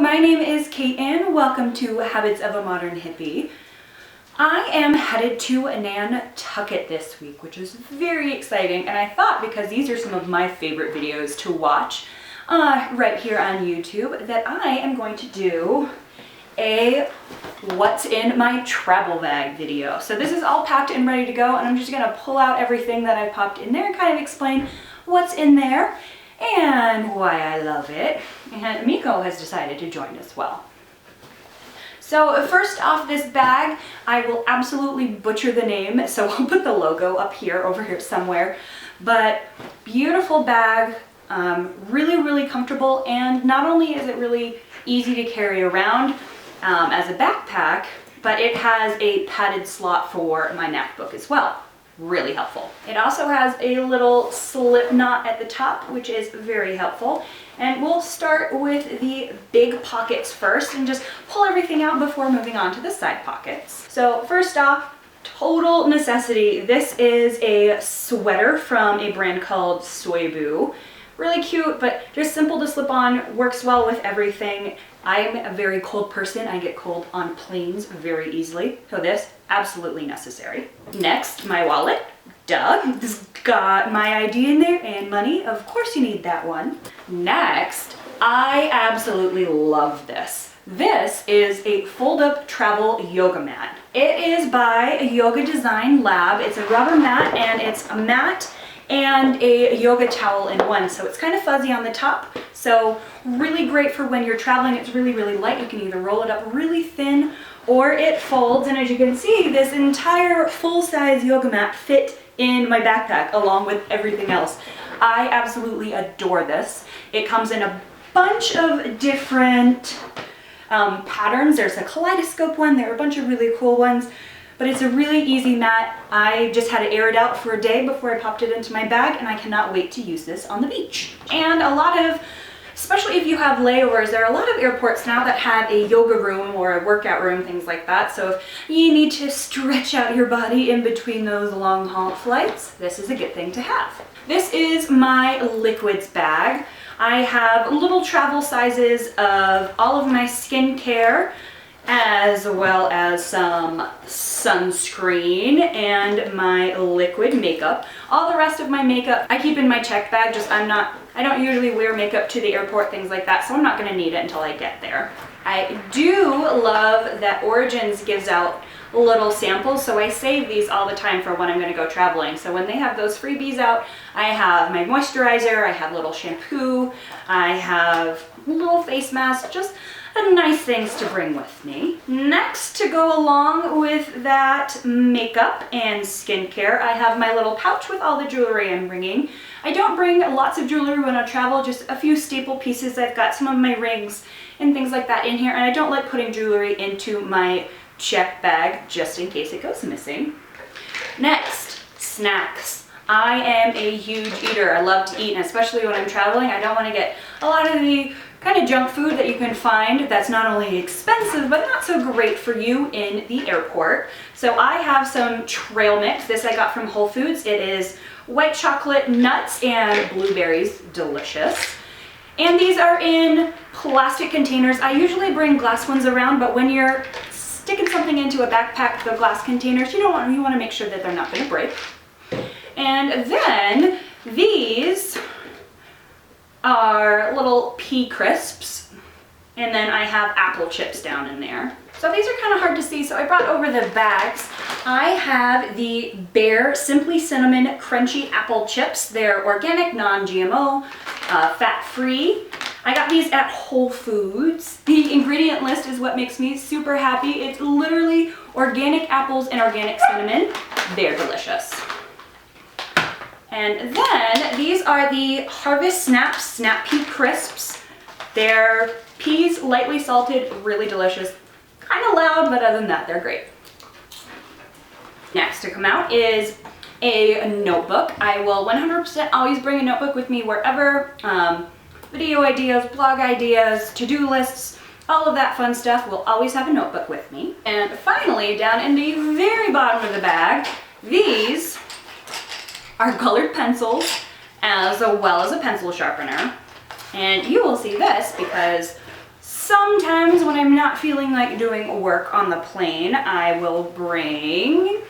my name is Kait and welcome to Habits of a Modern Hippie. I am headed to Nantucket this week, which is very exciting, and I thought because these are some of my favorite videos to watch right here on YouTube that I am going to do a what's in my travel bag video. So this is all packed and ready to go, and I'm just gonna pull out everything that I popped in there and kind of explain what's in there and why I love it. And Micheal has decided to join as well. So first off, this bag, I will absolutely butcher the name, so I'll put the logo up here, over here somewhere. But beautiful bag, really comfortable, and not only is it really easy to carry around as a backpack, but it has a padded slot for my Macbook as well. Really helpful. It also has a little slip knot at the top, which is very helpful. And we'll start with the big pockets first and just pull everything out before moving on to the side pockets. So first off, total necessity. This is a sweater from a brand called Soybu. Really cute, but just simple to slip on, works well with everything. I'm a very cold person. I get cold on planes very easily. So this, absolutely necessary. Next, my wallet. Duh, this got my ID in there and money. Of course you need that one. Next, I absolutely love this. This is a fold-up travel yoga mat. It is by Yoga Design Lab. It's a rubber mat, and it's a mat and a yoga towel in one. So it's kind of fuzzy on the top. So really great for when you're traveling. It's really light. You can either roll it up really thin or it folds. And as you can see, this entire full-size yoga mat fit in my backpack along with everything else. I absolutely adore this. It comes in a bunch of different patterns. There's a kaleidoscope one. There are a bunch of really cool ones. But it's a really easy mat. I just had to air it out for a day before I popped it into my bag, and I cannot wait to use this on the beach. And a lot of, especially if you have layovers, there are a lot of airports now that have a yoga room or a workout room, things like that. So if you need to stretch out your body in between those long haul flights, this is a good thing to have. This is my liquids bag. I have little travel sizes of all of my skincare, as well as some sunscreen and my liquid makeup. All the rest of my makeup I keep in my checked bag. I don't usually wear makeup to the airport, things like that, so I'm not gonna need it until I get there. I do love that Origins gives out little samples, so I save these all the time for when I'm gonna go traveling. So when they have those freebies out, I have my moisturizer, I have little shampoo, I have little face mask, just nice things to bring with me. Next, to go along with that makeup and skincare, I have my little pouch with all the jewelry I'm bringing. I don't bring lots of jewelry when I travel, just a few staple pieces. I've got some of my rings and things like that in here, and I don't like putting jewelry into my check bag just in case it goes missing. Next, snacks. I am a huge eater. I love to eat, and especially when I'm traveling, I don't want to get a lot of the kind of junk food that you can find that's not only expensive but not so great for you in the airport. So I have some trail mix. This I got from Whole Foods. It is white chocolate, nuts, and blueberries. Delicious. And these are in plastic containers. I usually bring glass ones around, but when you're sticking something into a backpack, the glass containers, you want to make sure that they're not going to break. And then these are little pea crisps, and then I have apple chips down in there. So these are kind of hard to see, so I brought over the bags. I have the Bear Simply Cinnamon Crunchy Apple Chips. They're organic, non-GMO, fat-free. I got these at Whole Foods. The ingredient list is what makes me super happy. It's literally organic apples and organic cinnamon. They're delicious. And then these are the Harvest Snaps Snap Pea Crisps. They're peas, lightly salted, really delicious. Kind of loud, but other than that, they're great. Next to come out is a notebook. I will 100% always bring a notebook with me wherever. Video ideas, blog ideas, to-do lists, all of that fun stuff. We'll always have a notebook with me. And finally, down in the very bottom of the bag, these are colored pencils as well as a pencil sharpener. And you will see this because Sometimes when I'm not feeling like doing work on the plane, I will bring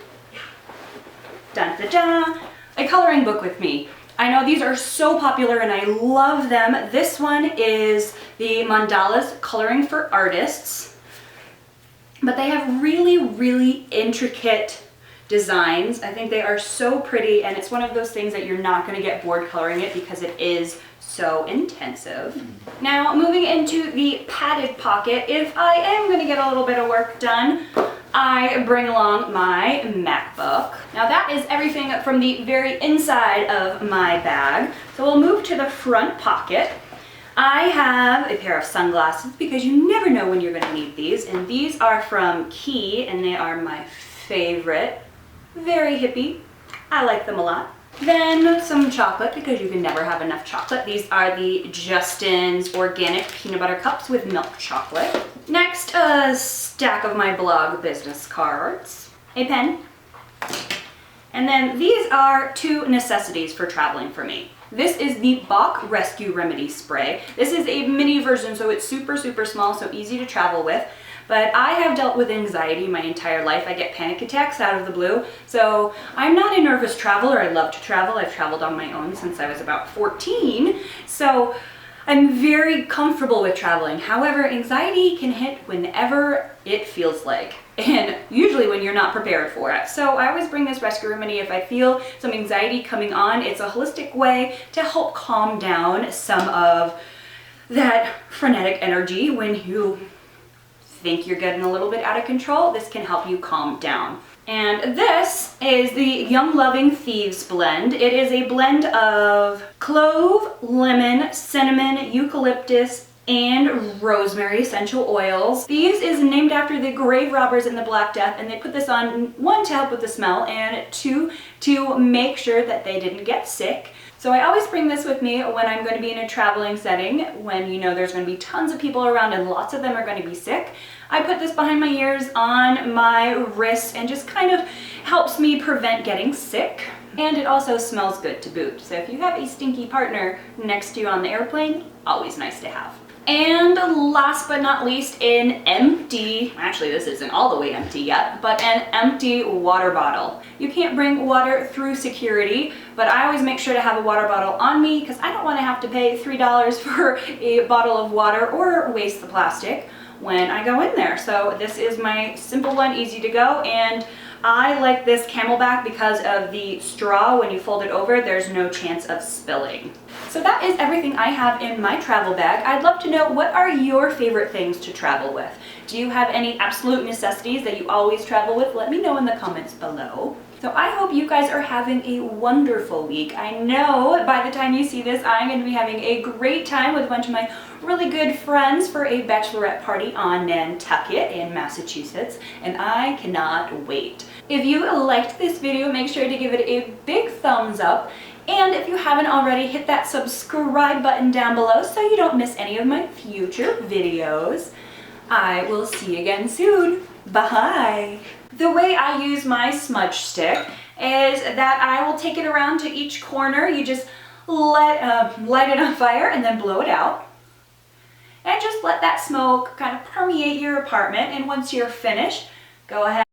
a coloring book with me. I know these are so popular and I love them. This one is the Mandalas Coloring for Artists, but they have really, really intricate designs. I think they are so pretty, and it's one of those things that you're not going to get bored coloring it because it is so intensive. Now, moving into the padded pocket, if I am going to get a little bit of work done, I bring along my Macbook. Now that is everything from the very inside of my bag. So we'll move to the front pocket. I have a pair of sunglasses because you never know when you're going to need these, and these are from Key, and they are my favorite. Very hippie. I like them a lot. Then some chocolate because you can never have enough chocolate. These are the Justin's Organic Peanut Butter Cups with milk chocolate. Next, a stack of my blog business cards, a pen, and then these are two necessities for traveling for me. This is the Bach Rescue Remedy Spray. This is a mini version, so it's super, super small, so easy to travel with. But I have dealt with anxiety my entire life. I get panic attacks out of the blue. So I'm not a nervous traveler. I love to travel. I've traveled on my own since I was about 14. So I'm very comfortable with traveling. However, anxiety can hit whenever it feels like, and usually when you're not prepared for it. So I always bring this rescue remedy if I feel some anxiety coming on. It's a holistic way to help calm down some of that frenetic energy when you think you're getting a little bit out of control. This can help you calm down. And this is the Young Loving Thieves blend. It is a blend of clove, lemon, cinnamon, eucalyptus, and rosemary essential oils. Thieves is named after the grave robbers in the Black Death, and they put this on, one, to help with the smell, and two, to make sure that they didn't get sick. So I always bring this with me when I'm going to be in a traveling setting, when you know there's going to be tons of people around and lots of them are going to be sick. I put this behind my ears, on my wrists, and just kind of helps me prevent getting sick. And it also smells good to boot. So if you have a stinky partner next to you on the airplane, always nice to have. And last but not least, an empty, actually this isn't all the way empty yet, but an empty water bottle. You can't bring water through security, but I always make sure to have a water bottle on me because I don't want to have to pay $3 for a bottle of water or waste the plastic when I go in there. So this is my simple one, easy to go, and I like this Camelback because of the straw. When you fold it over, there's no chance of spilling. So that is everything I have in my travel bag. I'd love to know, what are your favorite things to travel with? Do you have any absolute necessities that you always travel with? Let me know in the comments below. So I hope you guys are having a wonderful week. I know by the time you see this, I'm going to be having a great time with a bunch of my really good friends for a bachelorette party on Nantucket in Massachusetts, and I cannot wait. If you liked this video, make sure to give it a big thumbs up, and if you haven't already, hit that subscribe button down below so you don't miss any of my future videos. I will see you again soon. Bye! The way I use my smudge stick is that I will take it around to each corner. You just light it on fire and then blow it out. And just let that smoke kind of permeate your apartment, and once you're finished, go ahead